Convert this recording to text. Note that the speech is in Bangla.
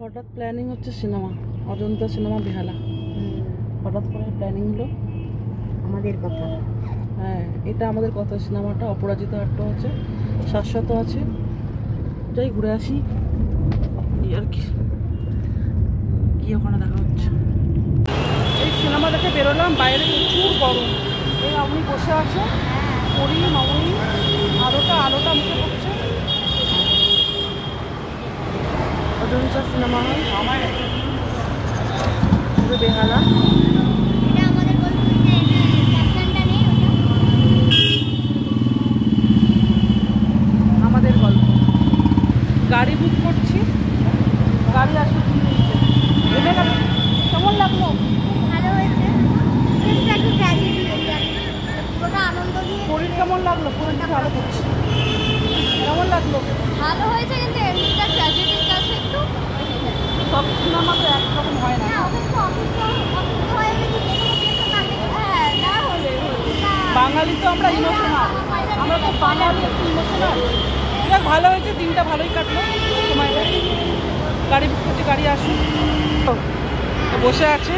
হঠাৎ প্ল্যানিং হচ্ছে সিনেমা, অজন্তা সিনেমা বেহালা। হঠাৎ করে প্ল্যানিং হলো আমাদের কথা। হ্যাঁ, এটা আমাদের কথা। সিনেমাটা অপরাজিতা আটটা হচ্ছে, শাশ্বত আছে। যাই ঘুরে আসি এই আর কি, কি ওখানে দেখা হচ্ছে। এই সিনেমা দেখে বেরোলাম, বাইরে প্রচুর গরম। এই আপনি বসে আছে পড়ি মামনি, আলোটা মুখে পড়ছে। অজন্তা সিনেমা হল বেহালা। আমাদের গল্প। গাড়ি বুক করছি, গাড়ি আসবে 3 মিনিটে। কেমন লাগলো? ভালো হয়েছে, একটু আনন্দ দিয়ে। শরীর কেমন লাগলো? শরীরটা ভালো করছে। কেমন লাগলো? ভালো হয়েছে, কিন্তু এমনিটা ট্র্যাজেডির কাছে একটু সব সিনেমা তো একরকম হয় না। বাঙালি তো আমরা ইমোশনাল, আমরা তো বাঙালি একটু ইমোশনাল। যাক ভালো হয়েছে, দিনটা ভালোই কাটলো। সময়টা গাড়ি বুক করছে, গাড়ি আসুন। বসে আছে।